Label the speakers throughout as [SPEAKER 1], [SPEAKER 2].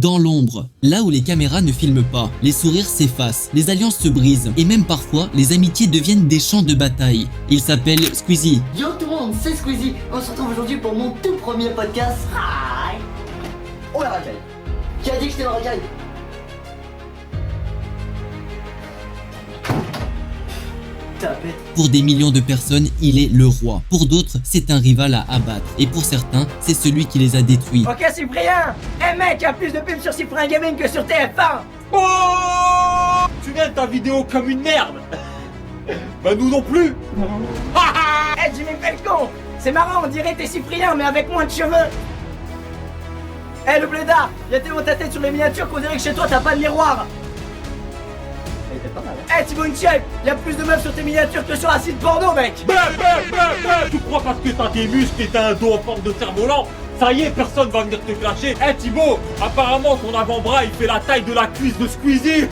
[SPEAKER 1] dans l'ombre, là où les caméras ne filment pas. Les sourires s'effacent, les alliances se brisent et même parfois les amitiés deviennent des champs de bataille. Il s'appelle Squeezie.
[SPEAKER 2] Yo tout le monde, c'est Squeezie. On se retrouve aujourd'hui pour mon tout premier podcast. Hi. Oh la racaille. Qui a dit que j'étais la racaille?
[SPEAKER 1] Pour des millions de personnes, il est le roi. Pour d'autres, c'est un rival à abattre. Et pour certains, c'est celui qui les a détruits.
[SPEAKER 3] Ok Cyprien, mec, y a plus de pubs sur Cyprien Gaming que sur TF1.
[SPEAKER 4] Oh, tu gagnes ta vidéo comme une merde. Bah nous non plus.
[SPEAKER 3] Jimmy Pelcon, c'est marrant, on dirait t'es Cyprien mais avec moins de cheveux. Le blédard, y'a tellement ta tête sur les miniatures qu'on dirait que chez toi t'as pas de miroir. Thibaut InShape, y'a plus de meufs sur tes miniatures que sur un site porno, mec.
[SPEAKER 4] Tu crois parce que t'as des muscles et t'as un dos en forme de cerf-volant, ça y est, personne va venir te clasher. Thibaut, apparemment ton avant-bras il fait la taille de la cuisse de Squeezie.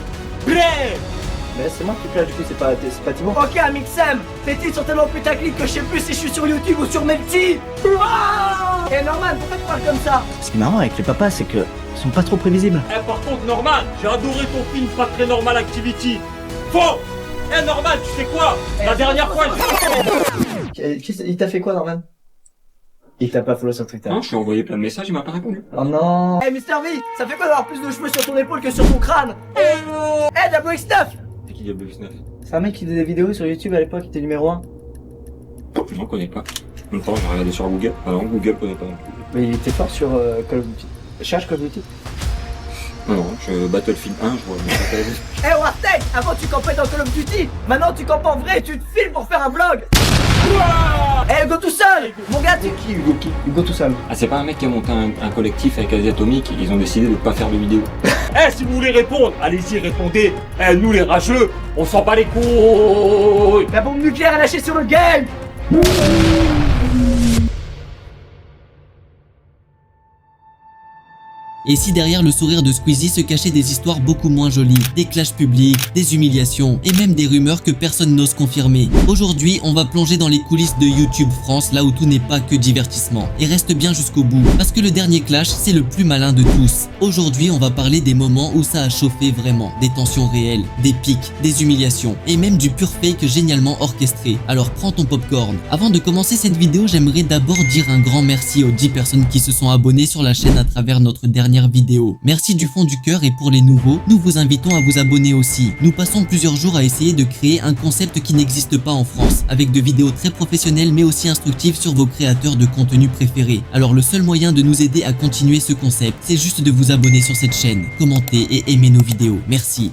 [SPEAKER 3] Mais c'est moi qui clash du coup, c'est pas Thibaut. Ok Amixem, tes titres sont tellement putaclic que je sais plus si je suis sur YouTube ou sur Melty. Norman, pourquoi tu parles comme ça?
[SPEAKER 5] Ce qui est marrant avec les papas, c'est que ils sont pas trop prévisibles.
[SPEAKER 4] Par contre Norman, j'ai adoré ton film Pas Très Normal Activity. Faux. Norman, tu sais quoi? La dernière fois
[SPEAKER 3] Il t'a fait quoi Norman? Il t'a pas follow sur Twitter.
[SPEAKER 4] Non, je lui ai envoyé plein de messages, il m'a pas répondu.
[SPEAKER 3] Oh non. Mister V, ça fait quoi d'avoir plus de cheveux sur ton épaule que sur ton crâne? Diablo X9.
[SPEAKER 4] C'est qui Diablo X9?
[SPEAKER 3] C'est un mec qui faisait des vidéos sur YouTube à l'époque, il était numéro 1.
[SPEAKER 4] Non, connais pas. En même temps, j'ai regardé sur Google. Ah non, Google connaît pas non plus.
[SPEAKER 3] Mais il était fort sur Call of Duty. Cherche Call of Duty.
[SPEAKER 4] Non, je Battlefield 1, je vois.
[SPEAKER 3] Wartech, avant tu campais dans Call of Duty, maintenant tu campes en vrai et tu te filmes pour faire un vlog. Hugo tout seul. Mon gars, tu...
[SPEAKER 4] Qui Hugo qui?
[SPEAKER 3] Hugo tout seul.
[SPEAKER 4] Ah, c'est pas un mec qui a monté un collectif avec Asie Atomique, ils ont décidé de pas faire de vidéos. Si vous voulez répondre, allez-y, répondez. Nous les rageux, on s'en bat les couilles.
[SPEAKER 3] La bombe nucléaire est lâchée sur le game.
[SPEAKER 1] Et si derrière le sourire de Squeezie se cachaient des histoires beaucoup moins jolies, des clashs publics, des humiliations et même des rumeurs que personne n'ose confirmer. Aujourd'hui, on va plonger dans les coulisses de YouTube France, là où tout n'est pas que divertissement. Et reste bien jusqu'au bout, parce que le dernier clash, c'est le plus malin de tous. Aujourd'hui, on va parler des moments où ça a chauffé vraiment, des tensions réelles, des pics, des humiliations et même du pur fake génialement orchestré. Alors prends ton popcorn. Avant de commencer cette vidéo, j'aimerais d'abord dire un grand merci aux 10 personnes qui se sont abonnées sur la chaîne à travers notre dernière vidéo. Merci du fond du cœur et pour les nouveaux, nous vous invitons à vous abonner aussi. Nous passons plusieurs jours à essayer de créer un concept qui n'existe pas en France, avec de vidéos très professionnelles mais aussi instructives sur vos créateurs de contenu préférés. Alors le seul moyen de nous aider à continuer ce concept, c'est juste de vous abonner sur cette chaîne, commenter et aimer nos vidéos. Merci.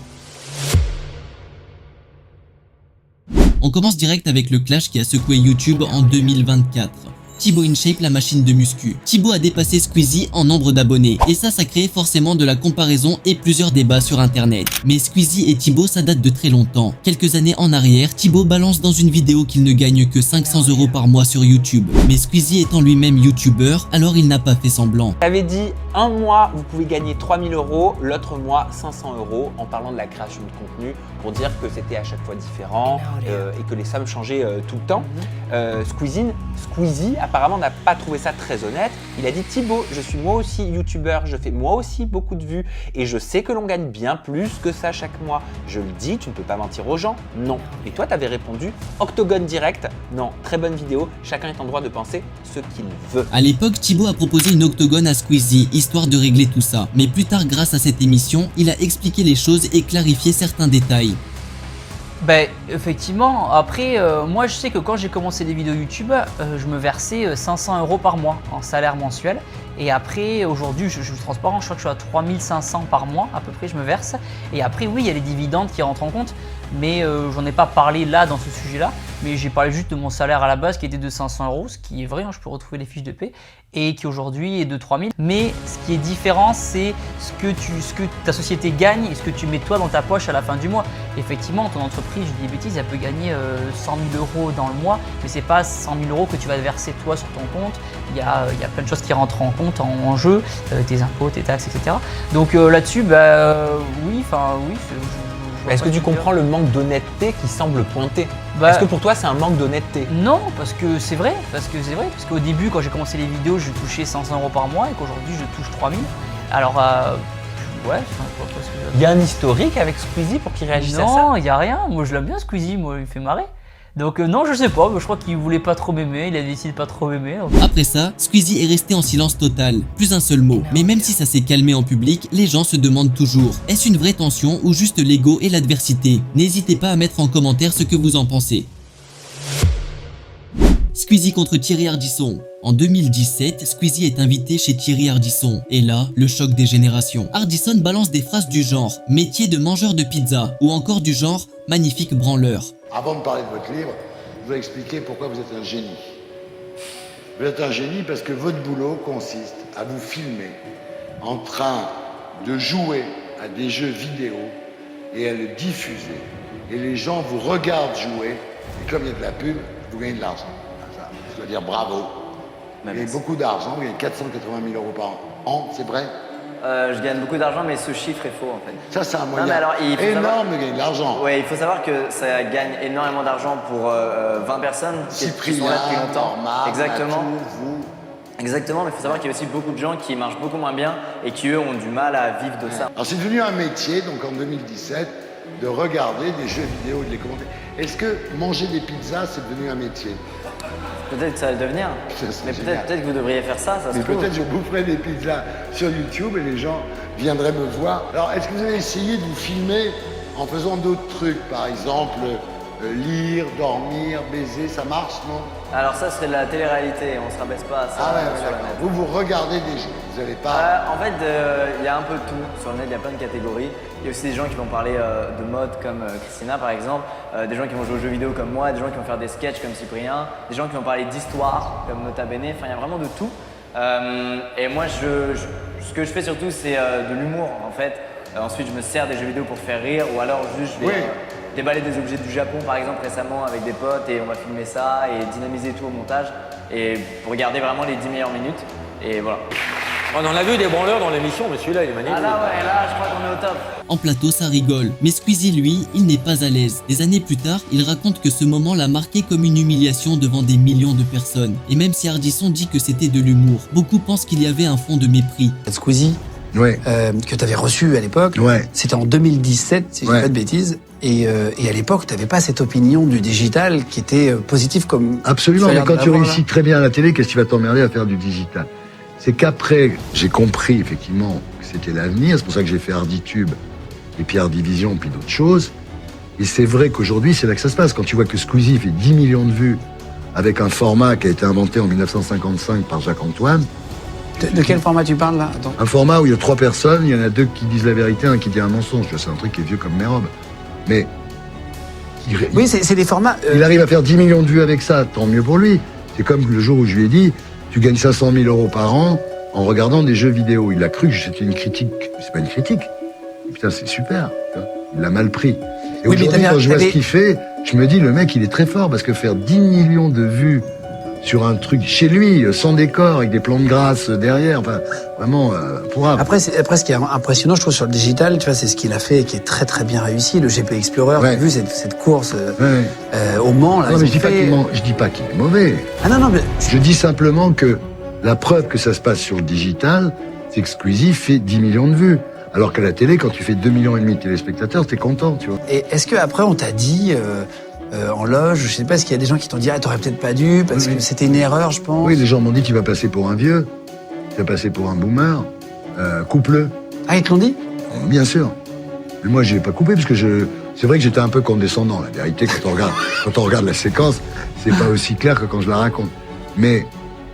[SPEAKER 1] On commence direct avec le clash qui a secoué YouTube en 2024. Thibaut InShape, la machine de muscu. Thibaut a dépassé Squeezie en nombre d'abonnés. Et ça crée forcément de la comparaison et plusieurs débats sur internet. Mais Squeezie et Thibaut, ça date de très longtemps. Quelques années en arrière, Thibaut balance dans une vidéo qu'il ne gagne que 500 € par mois sur YouTube. Mais Squeezie étant lui-même youtubeur, alors il n'a pas fait semblant.
[SPEAKER 6] J'avais dit un mois vous pouvez gagner 3000 €, l'autre mois 500 € en parlant de la création de contenu pour dire que c'était à chaque fois différent et que les sommes changeaient tout le temps. Squeezie apparemment n'a pas trouvé ça très honnête. Il a dit Thibaut, je suis moi aussi youtubeur, je fais moi aussi beaucoup de vues et je sais que l'on gagne bien plus que ça chaque mois. Je le dis, tu ne peux pas mentir aux gens. Non. Et toi, tu avais répondu Octogone direct. Non, très bonne vidéo, chacun est en droit de penser ce qu'il veut.
[SPEAKER 1] À l'époque, Thibaut a proposé une octogone à Squeezie, histoire de régler tout ça. Mais plus tard, grâce à cette émission, il a expliqué les choses et clarifié certains détails.
[SPEAKER 7] Effectivement, après moi je sais que quand j'ai commencé les vidéos YouTube, je me versais 500 € par mois en salaire mensuel. Et après aujourd'hui je suis transparent, je crois que je suis à 3500 par mois à peu près je me verse. Et après oui il y a les dividendes qui rentrent en compte, mais j'en ai pas parlé là dans ce sujet là. Mais j'ai parlé juste de mon salaire à la base qui était de 500 €, ce qui est vrai, hein, je peux retrouver les fiches de paie, et qui aujourd'hui est de 3000. Mais ce qui est différent, c'est ce que ta société gagne et ce que tu mets toi dans ta poche à la fin du mois. Effectivement, ton entreprise, je dis des bêtises, elle peut gagner 100 000 € dans le mois, mais c'est pas 100 000 € que tu vas verser toi sur ton compte. Il y a plein de choses qui rentrent en compte en jeu, tes impôts, tes taxes, etc. Donc là-dessus, oui.
[SPEAKER 6] Est-ce que tu comprends le manque d'honnêteté qui semble pointer? Est-ce que pour toi c'est un manque d'honnêteté?
[SPEAKER 7] Non, parce que c'est vrai, parce qu'au début quand j'ai commencé les vidéos je touchais 500 € par mois et qu'aujourd'hui je touche 3000. Alors Ouais, enfin, je vois pas ce que je veux
[SPEAKER 6] Il y a un historique avec Squeezie pour qu'il réagisse à ça?
[SPEAKER 7] Non, il y a rien. Moi, je l'aime bien Squeezie. Moi, il me fait marrer. Donc non, je sais pas. Je crois qu'il voulait pas trop m'aimer. Il a décidé de pas trop m'aimer. Donc...
[SPEAKER 1] Après ça, Squeezie est resté en silence total, plus un seul mot. Mais même si ça s'est calmé en public, les gens se demandent toujours, est-ce une vraie tension ou juste l'ego et l'adversité? N'hésitez pas à mettre en commentaire ce que vous en pensez. Squeezie contre Thierry Ardisson. En 2017, Squeezie est invité chez Thierry Ardisson. Et là, le choc des générations. Ardisson balance des phrases du genre « métier de mangeur de pizza » ou encore du genre « magnifique branleur ».
[SPEAKER 8] Avant de parler de votre livre, je vais expliquer pourquoi vous êtes un génie. Vous êtes un génie parce que votre boulot consiste à vous filmer en train de jouer à des jeux vidéo et à le diffuser. Et les gens vous regardent jouer, et comme il y a de la pub, vous gagnez de l'argent. Ça, je dois dire bravo. Vous gagnez beaucoup d'argent, vous gagnez 480 000 euros par an, c'est vrai?
[SPEAKER 9] Je gagne beaucoup d'argent, mais ce chiffre est faux en fait.
[SPEAKER 8] Ça, c'est un moyen
[SPEAKER 9] mais alors, il faut
[SPEAKER 8] énorme de gagner de l'argent.
[SPEAKER 9] Oui, il faut savoir que ça gagne énormément d'argent pour 20 personnes qui sont là depuis longtemps. Exactement. Exactement, mais il faut savoir qu'il y a aussi beaucoup de gens qui marchent beaucoup moins bien et qui eux ont du mal à vivre de ça.
[SPEAKER 8] Alors c'est devenu un métier, donc en 2017, de regarder des jeux vidéo et de les commenter. Est-ce que manger des pizzas, c'est devenu un métier?
[SPEAKER 9] Peut-être que ça va le devenir. Mais peut-être que vous devriez faire ça, ça se trouve.
[SPEAKER 8] Peut-être je boufferai des pizzas sur YouTube et les gens viendraient me voir. Alors, est-ce que vous avez essayé de vous filmer en faisant d'autres trucs? Par exemple, lire, dormir, baiser, ça marche, non?
[SPEAKER 9] Alors ça serait de la télé-réalité, on se rabaisse pas à ça.
[SPEAKER 8] Ah ouais,
[SPEAKER 9] sur le
[SPEAKER 8] d'accord.
[SPEAKER 9] net.
[SPEAKER 8] Vous regardez des jeux, vous n'allez pas...
[SPEAKER 9] En fait, il y a un peu de tout. Sur le net, il y a plein de catégories. Il y a aussi des gens qui vont parler de mode comme Christina par exemple, des gens qui vont jouer aux jeux vidéo comme moi, des gens qui vont faire des sketchs comme Cyprien, des gens qui vont parler d'histoire comme Nota Bene, enfin il y a vraiment de tout. Et moi, ce que je fais surtout, c'est de l'humour en fait. Ensuite, je me sers des jeux vidéo pour faire rire ou alors juste je vais déballer des objets du Japon par exemple récemment avec des potes et on va filmer ça et dynamiser tout au montage et pour garder vraiment les 10 meilleures minutes et voilà.
[SPEAKER 4] On en a vu des branleurs dans l'émission, mais celui-là il est magnifique.
[SPEAKER 9] Ah là ouais, là je crois qu'on est au top.
[SPEAKER 1] En plateau, ça rigole. Mais Squeezie, lui, il n'est pas à l'aise. Des années plus tard, il raconte que ce moment l'a marqué comme une humiliation devant des millions de personnes. Et même si Ardisson dit que c'était de l'humour, beaucoup pensent qu'il y avait un fond de mépris.
[SPEAKER 10] Squeezie, que tu avais reçu à l'époque, c'était en 2017, si je dis pas de bêtises. Et à l'époque, tu n'avais pas cette opinion du digital qui était positive comme...
[SPEAKER 8] Absolument, mais quand tu réussis très bien à la télé, qu'est-ce qui va t'emmerder à faire du digital? C'est qu'après, j'ai compris effectivement que c'était l'avenir, c'est pour ça que j'ai fait Harditube et puis Hardivision, puis d'autres choses. Et c'est vrai qu'aujourd'hui, c'est là que ça se passe. Quand tu vois que Squeezie fait 10 millions de vues avec un format qui a été inventé en 1955 par Jacques-Antoine.
[SPEAKER 10] De quel format tu parles là? Attends.
[SPEAKER 8] Un format où il y a 3 personnes, il y en a 2 qui disent la vérité, un qui dit un mensonge. C'est un truc qui est vieux comme mes robes. Mais...
[SPEAKER 10] Oui, c'est des formats...
[SPEAKER 8] Il arrive à faire 10 millions de vues avec ça, tant mieux pour lui. C'est comme le jour où je lui ai dit, tu gagnes 500 000 euros par an en regardant des jeux vidéo. Il a cru que c'était une critique. C'est pas une critique. Putain, c'est super. Il l'a mal pris. Et aujourd'hui, quand je vois ce qu'il fait, je me dis, le mec, il est très fort parce que faire 10 millions de vues sur un truc chez lui, sans décor, avec des plantes grasses derrière, enfin, vraiment, pourrable.
[SPEAKER 10] Après, ce qui est impressionnant, je trouve, sur le digital, tu vois, c'est ce qu'il a fait et qui est très très bien réussi. Le GP Explorer, tu as vu cette course au Mans, là.
[SPEAKER 8] Non, mais je dis pas qu'il est mauvais.
[SPEAKER 10] Ah non, mais...
[SPEAKER 8] Je dis simplement que la preuve que ça se passe sur le digital, c'est que Squeezie fait 10 millions de vues. Alors qu'à la télé, quand tu fais 2,5 millions de téléspectateurs, t'es content, tu vois.
[SPEAKER 10] Et est-ce qu'après, on t'a dit... en loge, je sais pas, est-ce qu'il y a des gens qui t'ont dit « Ah, t'aurais peut-être pas dû, parce que c'était une erreur, je pense ».
[SPEAKER 8] Oui, les gens m'ont dit qu'il va passer pour un vieux, qu'il va passer pour un boomer, coupe-le.
[SPEAKER 10] Ah, ils te l'ont dit?
[SPEAKER 8] Bien sûr. Mais moi, je l'ai pas coupé, parce que c'est vrai que j'étais un peu condescendant. La vérité, quand on regarde la séquence, c'est pas aussi clair que quand je la raconte. Mais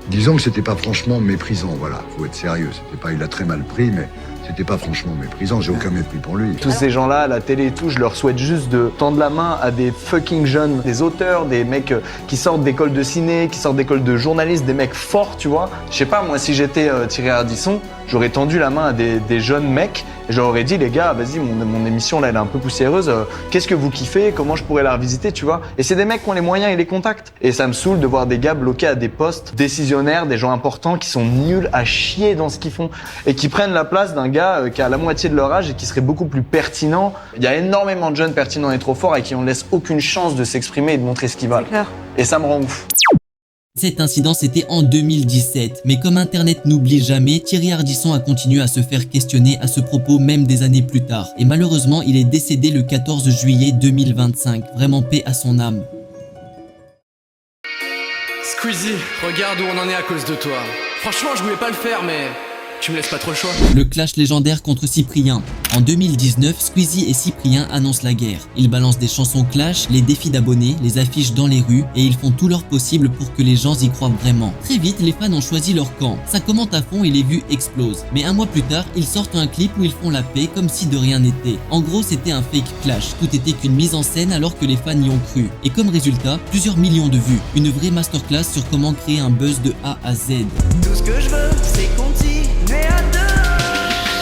[SPEAKER 8] disons que c'était pas franchement méprisant, voilà, faut être sérieux. C'était pas, il a très mal pris, mais... C'était pas franchement méprisant, j'ai aucun mépris pour lui.
[SPEAKER 11] Tous ces gens-là, à la télé et tout, je leur souhaite juste de tendre la main à des fucking jeunes, des auteurs, des mecs qui sortent d'école de ciné, qui sortent d'école de journalistes, des mecs forts, tu vois. Je sais pas, moi, si j'étais Thierry Ardisson, j'aurais tendu la main à des jeunes mecs et je leur aurais dit, les gars, vas-y, mon émission là, elle est un peu poussiéreuse, qu'est-ce que vous kiffez, comment je pourrais la revisiter, tu vois. Et c'est des mecs qui ont les moyens et les contacts. Et ça me saoule de voir des gars bloqués à des postes décisionnaires, des gens importants qui sont nuls à chier dans ce qu'ils font et qui prennent la place d'un gars qui a la moitié de leur âge et qui serait beaucoup plus pertinent. Il y a énormément de jeunes pertinents et trop forts et qui on laisse aucune chance de s'exprimer et de montrer ce qu'ils valent. Et ça me rend ouf.
[SPEAKER 1] Cet incident c'était en 2017, mais comme internet n'oublie jamais, Thierry Ardisson a continué à se faire questionner à ce propos même des années plus tard. Et malheureusement, il est décédé le 14 juillet 2025, vraiment paix à son âme.
[SPEAKER 12] Squeezie, regarde où on en est à cause de toi. Franchement, je voulais pas le faire, mais tu me laisses pas trop le choix.
[SPEAKER 1] Le clash légendaire contre Cyprien. En 2019, Squeezie et Cyprien annoncent la guerre. Ils balancent des chansons clash, les défis d'abonnés, les affichent dans les rues et ils font tout leur possible pour que les gens y croient vraiment. Très vite, les fans ont choisi leur camp. Ça commente à fond et les vues explosent. Mais un mois plus tard, ils sortent un clip où ils font la paix comme si de rien n'était. En gros, c'était un fake clash. Tout était qu'une mise en scène alors que les fans y ont cru. Et comme résultat, plusieurs millions de vues. Une vraie masterclass sur comment créer un buzz de A à Z.
[SPEAKER 13] Tout ce que je veux, c'est continuer à deux.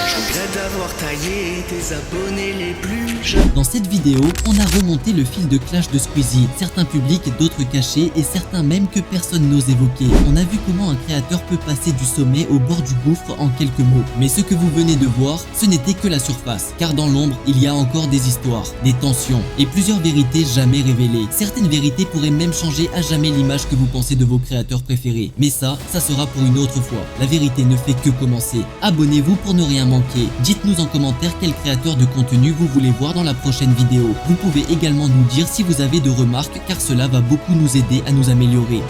[SPEAKER 13] Je regrette d'avoir taillé tes abonnés les plus jeunes.
[SPEAKER 1] Dans cette vidéo, on a remonté le fil de clash de Squeezie, certains publics, d'autres cachés et certains même que personne n'ose évoquer. On a vu comment un créateur peut passer du sommet au bord du gouffre en quelques mots. Mais ce que vous venez de voir, ce n'était que la surface, car dans l'ombre, il y a encore des histoires, des tensions et plusieurs vérités jamais révélées. Certaines vérités pourraient même changer à jamais l'image que vous pensez de vos créateurs préférés. Mais ça sera pour une autre fois. La vérité ne fait que commencer. Abonnez-vous pour ne rien manquer. Dites-nous en commentaire quel créateur de contenu vous voulez voir dans la prochaine vidéo. Vous pouvez également nous dire si vous avez de remarques car cela va beaucoup nous aider à nous améliorer.